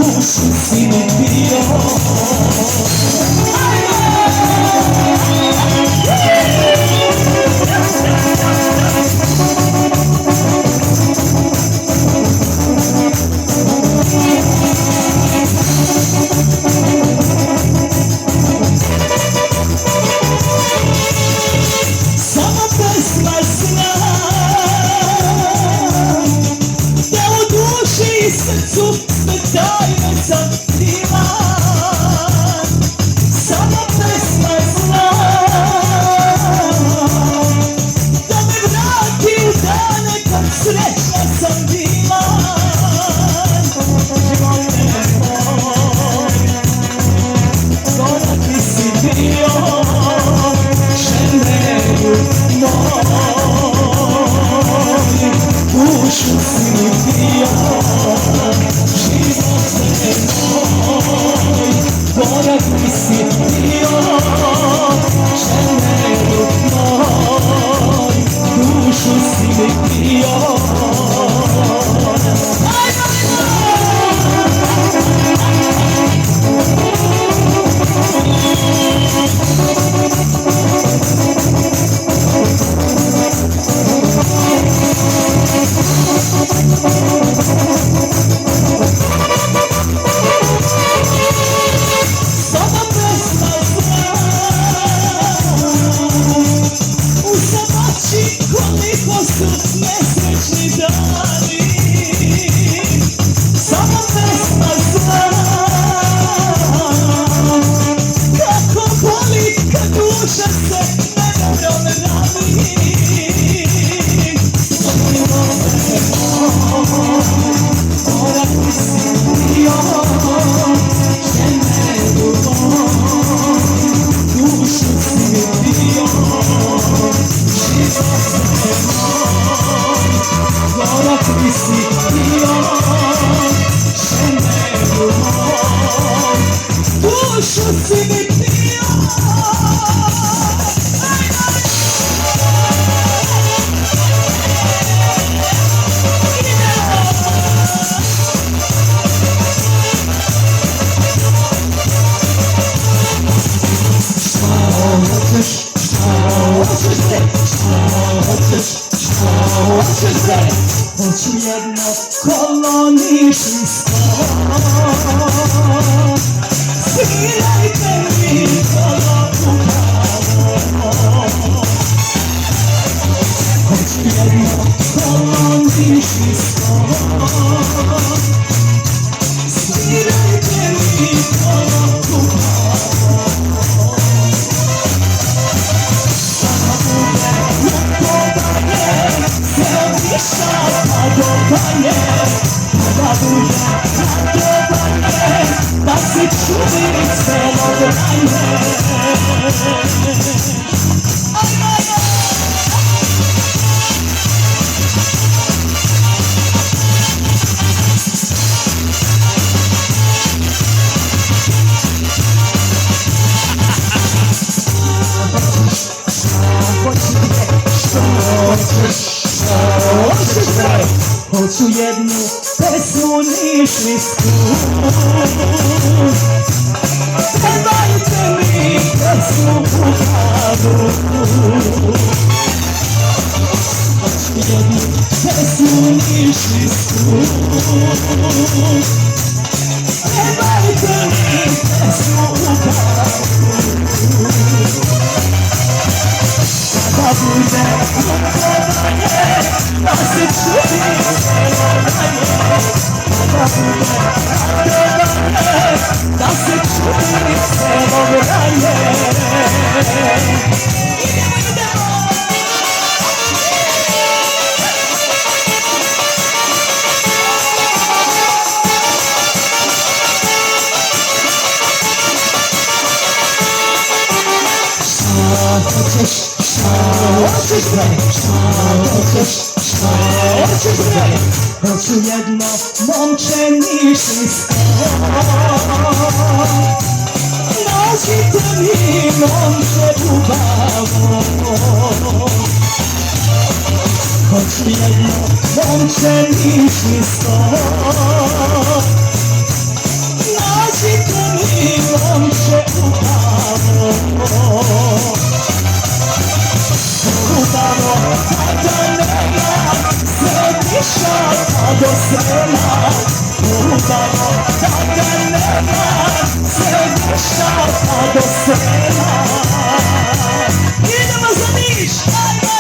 dušu si mi bio. Samo pesma zna da u duši i srcu sve tajne sakriva. Samo pesma zna da me vrati u dane kad srećna sam bila. Živote moj, gora ti si bio, šemeru moj, dušu si mi bio. Živote moj, gora ti si bio, šemeru moj, dušu si mi bio. Sama pesma zna u samači koliko su nesrećni dani. Sama pesma zna kako boli kad duša se nedovoljno rani. Gora ti si bio, šemeru moj, dušu si mi bio. Živote moj, gora ti si bio, šemeru moj, dušu si mi bio. Hoću jedno kolonišinsko, svirajte mi kolo u pravo. Hoću jedno kolonišinsko, svirajte mi kolo u pravo. Da bude radovanje, da se čudi celo vranje. Hoću jednu pesmu nišlijsku, pevajte mi pesmu u gradu. Hoću jednu pesmu nišlijsku, pevajte mi pesmu u gradu. Da bude radovanje, da se čudi celo vranje. Da bude radovanje, da se čudi celo vranje. Idemo, idemo! Hoću jedno momče nišlijsko, nađite mi momče ljubavo. Hoću jedno momče nišlijsko, Idemo za Niš, ajmo!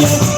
Yeah.